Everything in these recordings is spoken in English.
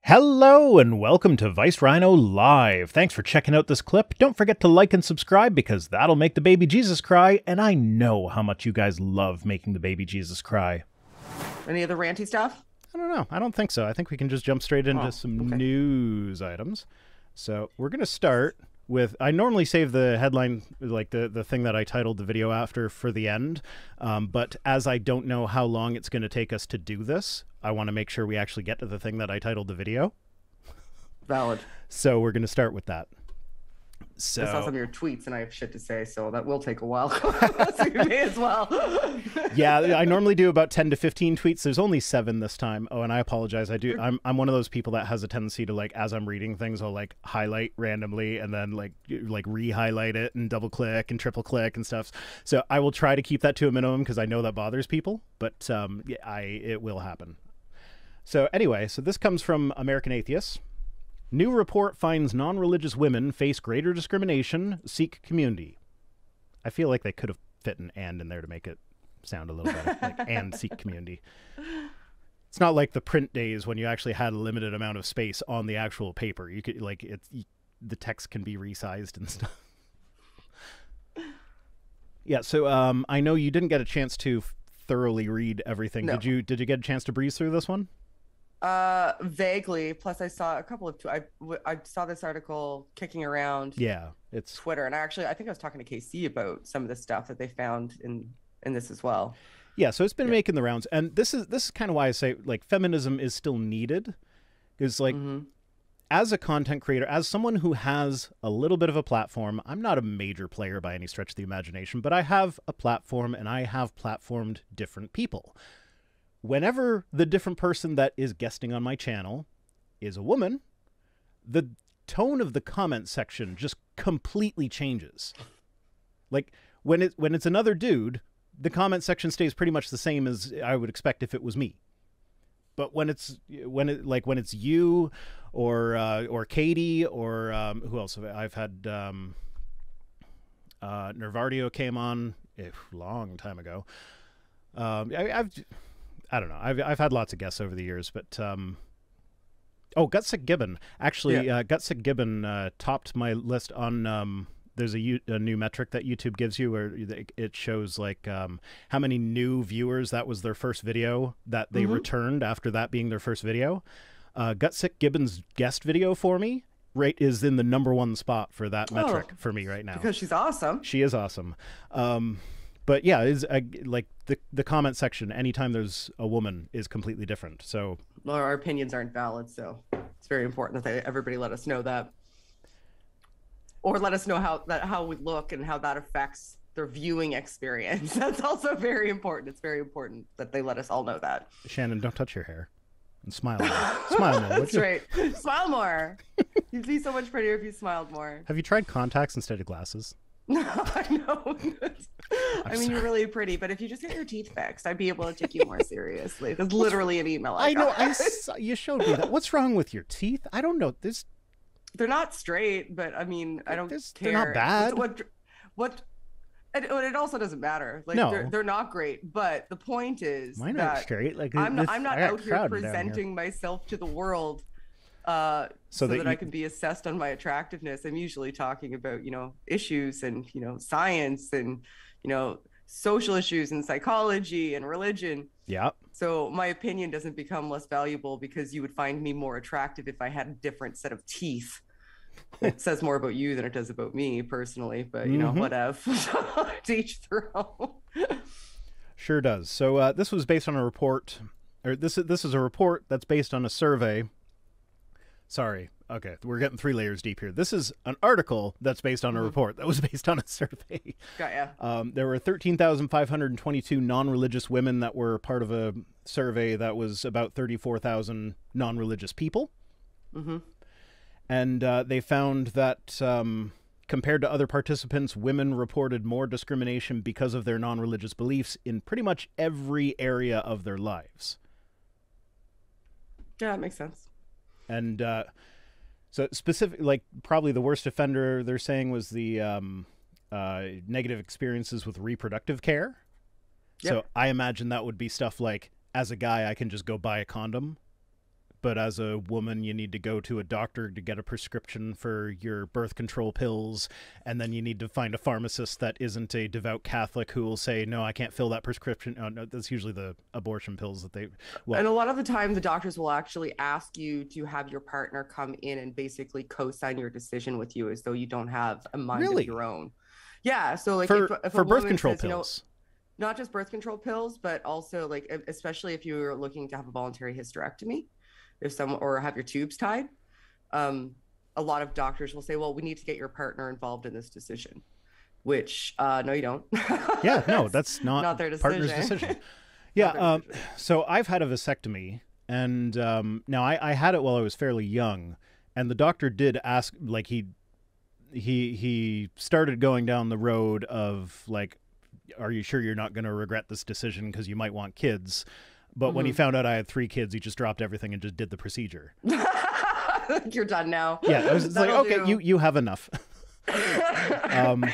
Hello and welcome to Vice Rhino Live. Thanks for checking out this clip. Don't forget to like and subscribe because that'll make the baby Jesus cry, and I know how much you guys love making the baby Jesus cry. Any other ranty stuff? I don't know. I don't think so. I think we can just jump straight into some news items. So we're going to start with, I normally save the headline, like the thing that I titled the video after, for the end. But as I don't know how long it's going to take us to do this, I want to make sure we actually get to the thing that I titled the video. Valid. So we're going to start with that. So, I saw some of your tweets and I have shit to say, so that will take a while. So you may as well. Yeah, I normally do about 10 to 15 tweets. There's only 7 this time. Oh, and I apologize. I'm one of those people that has a tendency to, like, as I'm reading things, I'll like highlight randomly and then like re-highlight it and double click and triple click and stuff. So I will try to keep that to a minimum because I know that bothers people, but it will happen. So anyway, so this comes from American Atheists. New report finds non-religious women face greater discrimination, seek community. I feel like they could have fit an "and" in there to make it sound a little better, like "and seek community." It's not like the print days when you actually had a limited amount of space on the actual paper. You could the text can be resized and stuff. Yeah, so I know you didn't get a chance to thoroughly read everything. No. Did you get a chance to breeze through this one? Vaguely. Plus, I saw a couple of. I saw this article kicking around. Yeah, it's Twitter, and I think I was talking to KC about some of the stuff that they found in this as well. Yeah, so it's been making the rounds, and this is kind of why I say, like, feminism is still needed, because like as a content creator, as someone who has a little bit of a platform, I'm not a major player by any stretch of the imagination, but I have a platform, and I have platformed different people. Whenever the different person that is guesting on my channel is a woman, the tone of the comment section just completely changes. Like when it's another dude, the comment section stays pretty much the same as I would expect if it was me. But when it's you or Katie or who else have I've had Nervardio came on a long time ago. I don't know. I've had lots of guests over the years, but Gutsick Gibbon actually. Yeah. Gutsick Gibbon topped my list on. There's a new metric that YouTube gives you where it shows like how many new viewers that was their first video that they returned after that being their first video. Gutsick Gibbon's guest video for me is in the #1 spot for that metric for me right now because she's awesome. She is awesome. But yeah, is like the comment section anytime there's a woman is completely different. So our opinions aren't valid, so it's very important that everybody let us know that, or let us know how we look and how that affects their viewing experience. That's also very important. It's very important that they let us all know that. Shannon, don't touch your hair and smile more. Smile more. That's right. Smile more. You'd be so much prettier if you smiled more. Have you tried contacts instead of glasses? No, I know. I mean, you're really pretty, but if you just get your teeth fixed, I'd be able to take you more seriously. There's literally an email. I know. You showed me that. What's wrong with your teeth? I don't know. They're not straight, but I mean, I don't care. They're not bad. It also doesn't matter. Like, no. They're not great. But the point is, mine aren't straight. Like I'm not out here presenting myself to the world. So that I can be assessed on my attractiveness. I'm usually talking about, issues and, science and, social issues and psychology and religion. Yeah. So my opinion doesn't become less valuable because you would find me more attractive if I had a different set of teeth. It says more about you than it does about me personally, but whatever. To each their own. Sure does. So this was based on a report, or this is a report that's based on a survey. Sorry. Okay, we're getting 3 layers deep here. This is an article that's based on a report that was based on a survey. Got ya. There were 13,522 non-religious women that were part of a survey that was about 34,000 non-religious people. And they found that compared to other participants, women reported more discrimination because of their non-religious beliefs in pretty much every area of their lives. Yeah, that makes sense. And so specific, like probably the worst offender they're saying was the negative experiences with reproductive care. Yep. So I imagine that would be stuff like, as a guy, I can just go buy a condom but as a woman, you need to go to a doctor to get a prescription for your birth control pills, and then you need to find a pharmacist that isn't a devout Catholic who will say, no, I can't fill that prescription. Oh, no, that's usually the abortion pills that they... Well, and a lot of the time, the doctors will actually ask you to have your partner come in and basically co-sign your decision with you as though you don't have a mind of your own. Yeah, so like if for birth control pills. Not just birth control pills, but also like, especially if you're looking to have a voluntary hysterectomy, or have your tubes tied, a lot of doctors will say, well, we need to get your partner involved in this decision, which no, you don't. Yeah, no, that's not their decision. Partner's decision. Yeah, so I've had a vasectomy, and now I had it while I was fairly young, and the doctor did ask, like he started going down the road of like, are you sure you're not going to regret this decision because you might want kids? But when he found out I had 3 kids, he just dropped everything and just did the procedure. You're done now. Yeah, it's like, okay, you have enough.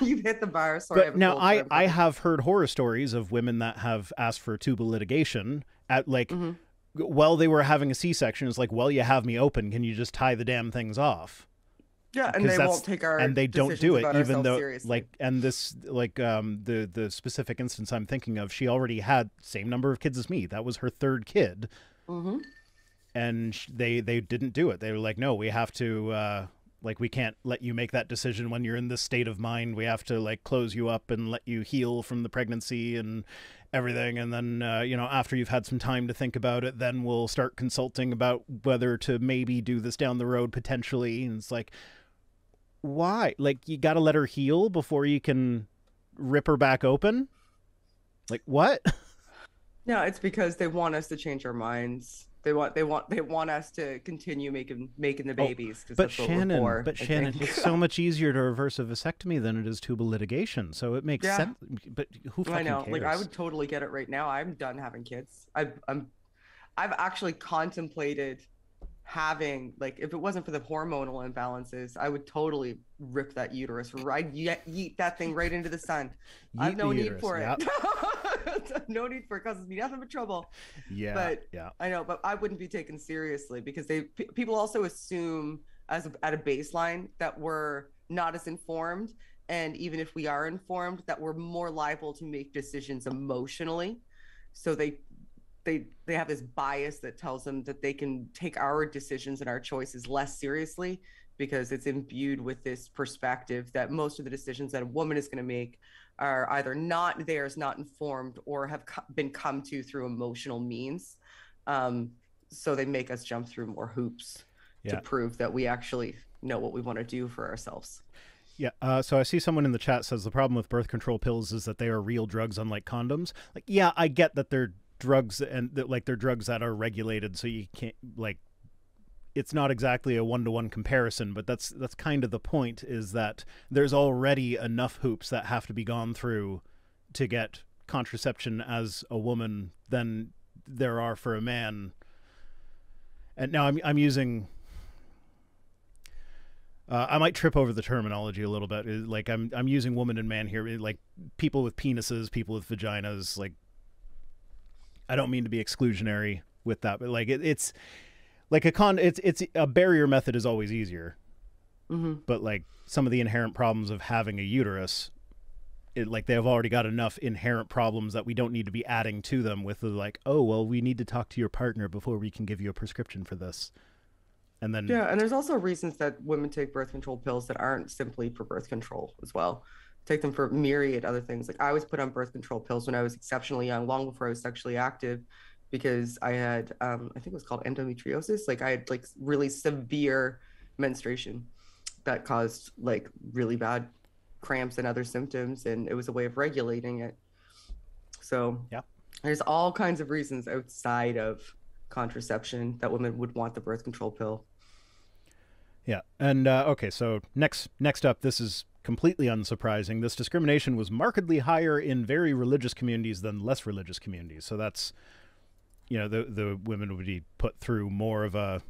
You've hit the bar. Sorry. But now I have heard horror stories of women that have asked for tubal litigation at like, while they were having a C-section. It's like, well, you have me open. Can you just tie the damn things off? Yeah, and they won't take our and they don't do it, even though seriously. like, and this like the specific instance I'm thinking of, she already had same number of kids as me. That was her 3rd kid, and they didn't do it. They were like, no, we have to like, we can't let you make that decision when you're in this state of mind. We have to like close you up and let you heal from the pregnancy and everything, and then you know, after you've had some time to think about it, then we'll start consulting about whether to maybe do this down the road potentially. And it's like, why? Like, you got to let her heal before you can rip her back open? Like, what? No, it's because they want us to change our minds. They want us to continue making the babies. But Shannon, it's so much easier to reverse a vasectomy than it is tubal litigation. So it makes sense. But who fucking cares? Like, I would totally get it right now. I'm done having kids. I've actually contemplated having, like, if it wasn't for the hormonal imbalances, I would totally rip that uterus right, yeet that thing right into the sun. I have no need for it. No need for it, causes me nothing but trouble. Yeah, but I know, but I wouldn't be taken seriously because people also assume at a baseline that we're not as informed, and even if we are informed, that we're more liable to make decisions emotionally. So they have this bias that tells them that they can take our decisions and our choices less seriously because it's imbued with this perspective that most of the decisions that a woman is going to make are either not theirs, not informed, or have been come to through emotional means. So they make us jump through more hoops to prove that we actually know what we want to do for ourselves. Yeah. So I see someone in the chat says the problem with birth control pills is that they are real drugs, unlike condoms. Like, yeah, I get that they're drugs, and like, they're drugs that are regulated, so you can't, like, it's not exactly a one-to-one comparison, but that's kind of the point, is that there's already enough hoops that have to be gone through to get contraception as a woman than there are for a man. And now I'm using I might trip over the terminology a little bit. Like, I'm using woman and man here, like people with penises, people with vaginas. Like, I don't mean to be exclusionary with that, but like it's like it's a barrier method is always easier. But like some of the inherent problems of having a uterus, like they have already got enough inherent problems that we don't need to be adding to them with the, like, oh, well, we need to talk to your partner before we can give you a prescription for this. And then and there's also reasons that women take birth control pills that aren't simply for birth control as well. Take them for myriad other things. Like, I was put on birth control pills when I was exceptionally young, long before I was sexually active, because I had I think it was called endometriosis. Like, I had like really severe menstruation that caused like really bad cramps and other symptoms, and it was a way of regulating it. So there's all kinds of reasons outside of contraception that women would want the birth control pill. And okay, so next up, this is completely unsurprising. This discrimination was markedly higher in very religious communities than less religious communities. So that's, you know, the women would be put through more of a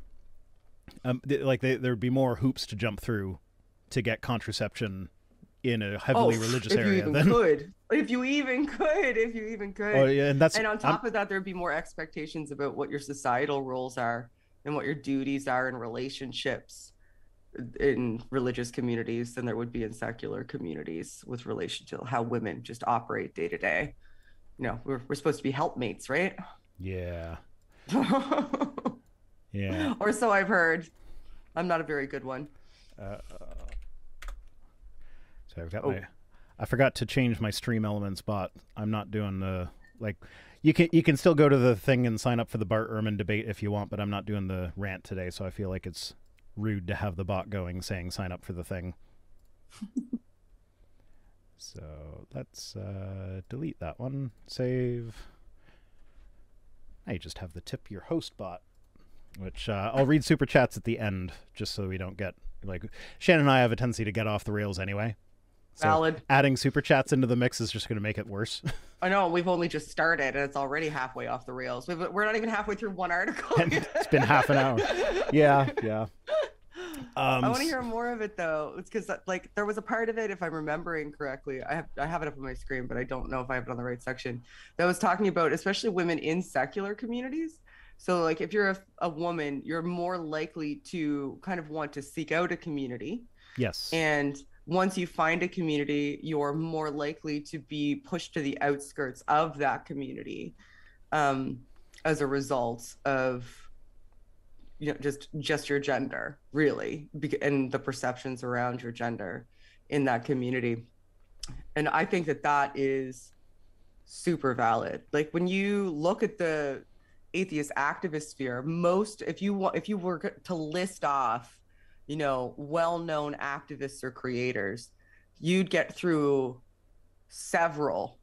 like there'd be more hoops to jump through to get contraception in a heavily religious area. If you even could. Oh yeah, and on top of that, there'd be more expectations about what your societal roles are and what your duties are in relationships in religious communities than there would be in secular communities with relation to how women just operate day to day. You know, we're supposed to be helpmates, right? Yeah. Yeah. Or so I've heard. I'm not a very good one. So I've got I forgot to change my Stream Elements bot. I'm not doing the like. You can still go to the thing and sign up for the Bart Ehrman debate if you want, but I'm not doing the rant today, so I feel like it's rude to have the bot going saying sign up for the thing. So let's delete that one. Save. I just have the tip your host bot, which I'll read super chats at the end, just so we don't get like Shannon and I have a tendency to get off the rails anyway. So Valid. Adding super chats into the mix is just going to make it worse. I know, we've only just started and it's already halfway off the rails. We're not even halfway through one article. And it's been half an hour. Yeah. I want to hear more of it though. It's because like there was a part of it, if I'm remembering correctly, I have it up on my screen, but I don't know if I have it on the right section, that was talking about especially women in secular communities. So like if you're a woman, you're more likely to kind of want to seek out a community. Yes. And once you find a community, you're more likely to be pushed to the outskirts of that community as a result of just your gender, really, and the perceptions around your gender in that community. And I think that is super valid. Like when you look at the atheist activist sphere, if you were to list off well-known activists or creators, you'd get through several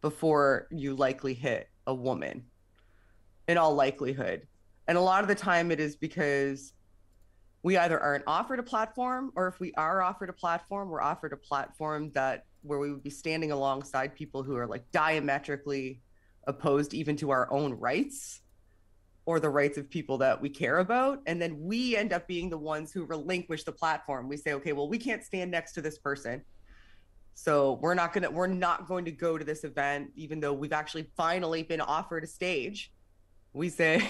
before you likely hit a woman, in all likelihood. And a lot of the time it is because we either aren't offered a platform, or if we are offered a platform, we're offered a platform where we would be standing alongside people who are like diametrically opposed even to our own rights or the rights of people that we care about. And then we end up being the ones who relinquish the platform. We say, okay, well, we can't stand next to this person, so we're not going to go to this event, even though we've actually finally been offered a stage. We say,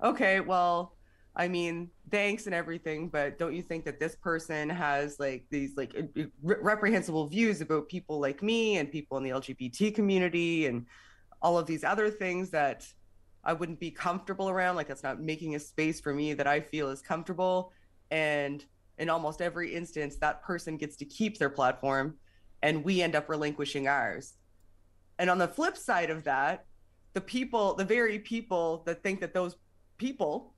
okay, well, I mean, thanks and everything, but don't you think that this person has like these like reprehensible views about people like me and people in the LGBT community and all of these other things that I wouldn't be comfortable around? Like, that's not making a space for me that I feel is comfortable. And in almost every instance, that person gets to keep their platform and we end up relinquishing ours. And on the flip side of that, the very people that think that those people,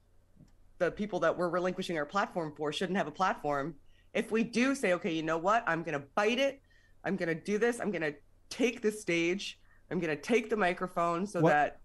the people that we're relinquishing our platform for, shouldn't have a platform. If we do say, okay, you know what, I'm going to bite it, I'm going to do this, I'm going to take the stage, I'm going to take the microphone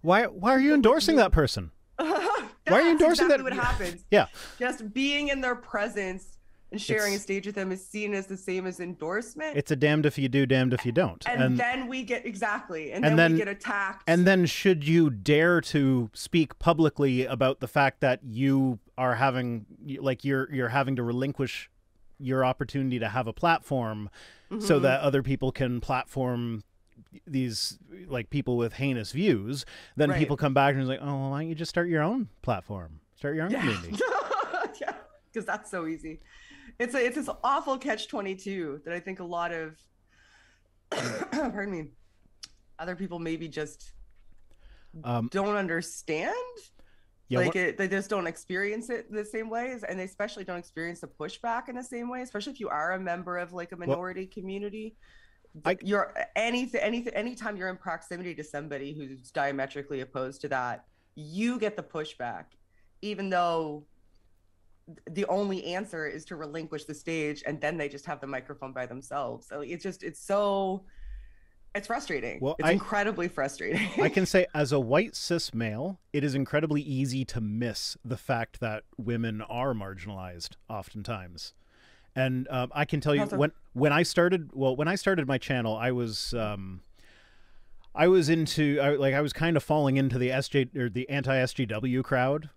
why are you endorsing that person? Why are you endorsing that? What happens? Yeah. Just being in their presence and sharing a stage with them is seen as the same as endorsement. It's a damned if you do, damned if you don't. And then we get we get attacked. And then should you dare to speak publicly about the fact that you are having you're having to relinquish your opportunity to have a platform so that other people can platform these like people with heinous views, then people come back and it's like, oh, well, why don't you just start your own platform, start your own community? Yeah, because that's so easy. It's this awful catch-22 that I think a lot of pardon me, other people maybe just don't understand. They just don't experience it the same ways, and they especially don't experience the pushback in the same way, especially if you are a member of like a minority community. Anytime you're in proximity to somebody who's diametrically opposed to that, you get the pushback, even though the only answer is to relinquish the stage and then they just have the microphone by themselves. So it's frustrating. Well, it's incredibly frustrating. I can say as a white cis male, it is incredibly easy to miss the fact that women are marginalized oftentimes. And I can tell you when I started my channel, I was kind of falling into the the anti-SJW crowd.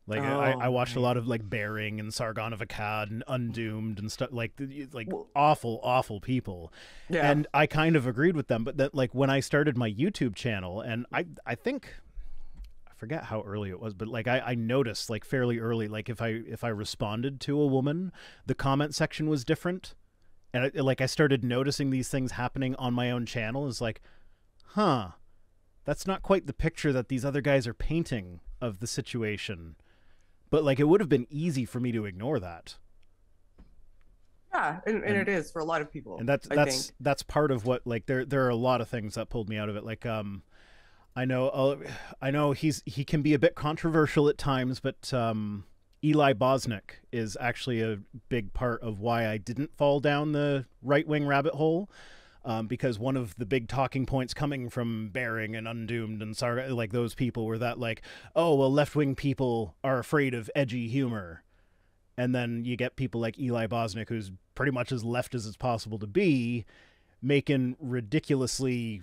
Like I watched a lot of like Bearing and Sargon of Akkad and Undoomed and stuff like awful people. Yeah. And I kind of agreed with them, but that like when I started my YouTube channel, and I think forget how early it was, but like I noticed like fairly early, like if I responded to a woman, the comment section was different. And I started noticing these things happening on my own channel. It's like, huh, that's not quite the picture that these other guys are painting of the situation. But like, it would have been easy for me to ignore that. Yeah, and it is for a lot of people. And that's part of what, like, there are a lot of things that pulled me out of it. Like, I know he can be a bit controversial at times, but Eli Bosnick is actually a big part of why I didn't fall down the right-wing rabbit hole. Because one of the big talking points coming from Bering and Undoomed and like those people were that like, oh, well, left-wing people are afraid of edgy humor. And then you get people like Eli Bosnick, who's pretty much as left as it's possible to be, making ridiculously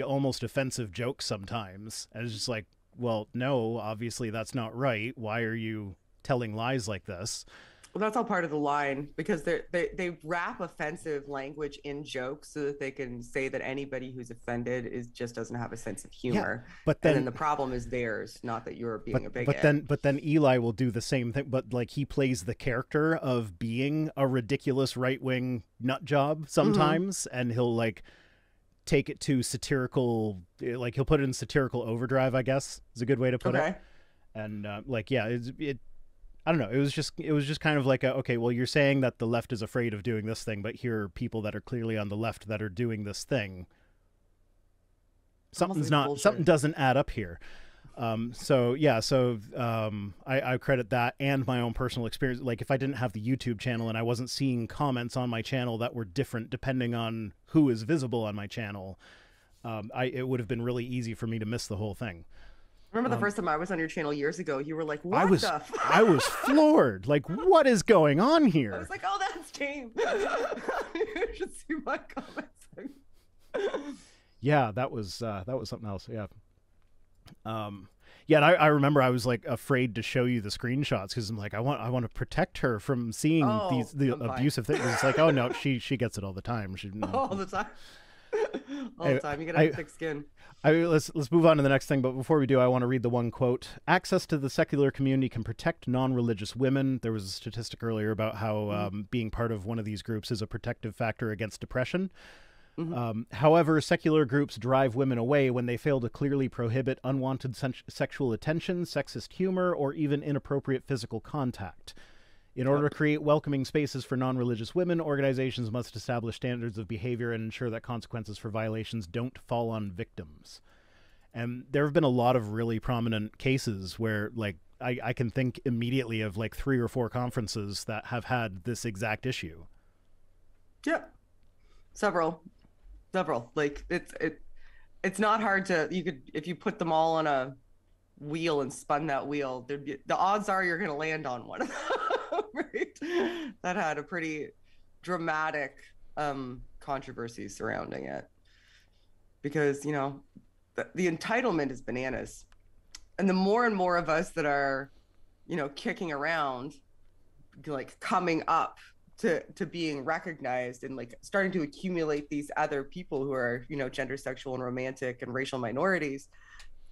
almost offensive jokes sometimes. And it's just like, well, no, obviously that's not right. Why are you telling lies like this? Well, that's all part of the line, because they wrap offensive language in jokes so that they can say that anybody who's offended just doesn't have a sense of humor. Yeah, but then the problem is theirs, not that you're being a bigot. But then Eli will do the same thing, but like he plays the character of being a ridiculous right-wing nut job sometimes, and he'll like take it to satirical, like he'll put it in satirical overdrive, I guess is a good way to put it. And like, yeah, I don't know. It was just kind of like, okay, well, you're saying that the left is afraid of doing this thing, but here are people that are clearly on the left that are doing this thing. Something doesn't add up here. So I credit that and my own personal experience. Like if I didn't have the YouTube channel and I wasn't seeing comments on my channel that were different depending on who is visible on my channel, it would have been really easy for me to miss the whole thing. Remember the first time I was on your channel years ago, you were like, what I was floored. Like, what is going on here? I was like, oh, that's tame. You should see my comments. Yeah, that was something else. Yeah. Yeah, and I remember I was like afraid to show you the screenshots because I'm like, I want to protect her from seeing the abusive things. It's like, oh no, she gets it all the time. All the time. All the time. You gotta have thick skin. Let's move on to the next thing, but before we do, I want to read the one quote. Access to the secular community can protect non-religious women. There was a statistic earlier about how being part of one of these groups is a protective factor against depression. However, secular groups drive women away when they fail to clearly prohibit unwanted sexual attention, sexist humor, or even inappropriate physical contact. In order to create welcoming spaces for non-religious women, organizations must establish standards of behavior and ensure that consequences for violations don't fall on victims. And there have been a lot of really prominent cases where, like, I can think immediately of like 3 or 4 conferences that have had this exact issue. Yeah, several. Like it's not hard to, if you put them all on a wheel and spun that wheel, the odds are you're going to land on one of them. Right? That had a pretty dramatic controversy surrounding it, because the entitlement is bananas, and the more and more of us that are kicking around, like coming up to being recognized and like starting to accumulate these other people who are gender, sexual, and romantic and racial minorities,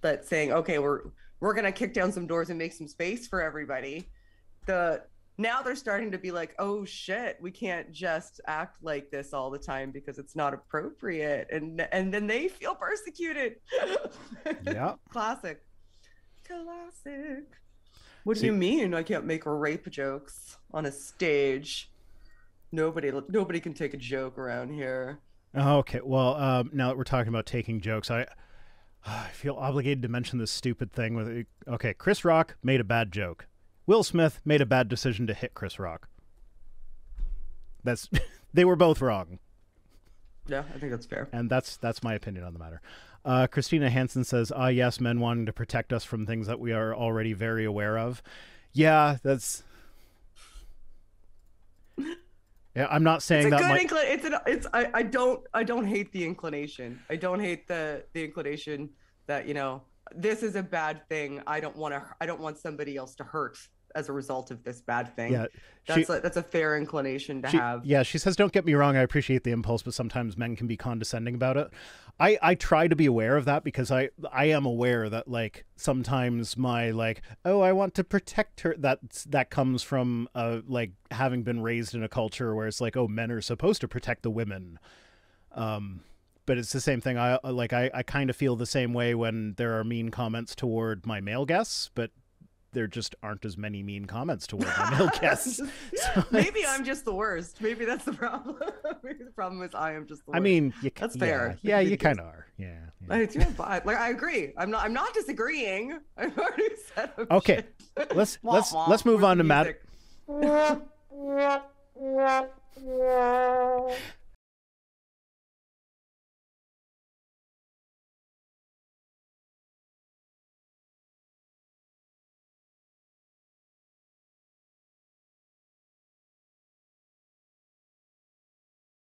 that saying, okay, we're gonna kick down some doors and make some space for everybody. Now they're starting to be like, oh shit, we can't just act like this all the time because it's not appropriate, and then they feel persecuted. Yeah. Classic. What do you mean I can't make rape jokes on a stage? Nobody can take a joke around here. Okay, well, now that we're talking about taking jokes, I feel obligated to mention this stupid thing with, okay, Chris Rock made a bad joke. Will Smith made a bad decision to hit Chris Rock. They were both wrong. Yeah, I think that's fair. And that's my opinion on the matter. Christina Hansen says, yes, men wanting to protect us from things that we are already very aware of. Yeah, that's... Yeah, I'm not saying that. I don't hate the inclination. I don't hate the inclination that this is a bad thing. I don't want somebody else to hurt as a result of this bad thing. Yeah, that's a fair inclination to have. Yeah, she says, don't get me wrong, I appreciate the impulse, but sometimes men can be condescending about it. I try to be aware of that, because I am aware that, like, sometimes my, like, oh, I want to protect her, that comes from like having been raised in a culture where it's like, oh, men are supposed to protect the women. But it's the same thing. I kind of feel the same way when there are mean comments toward my male guests, but there just aren't as many mean comments toward my male guests. So maybe I'm just the worst. Maybe that's the problem. Maybe the problem is I am just the worst. I mean, that's fair. Yeah, you kind of are. Yeah. Like, I agree. I'm not disagreeing. I've already said. Okay, let's move on to matter.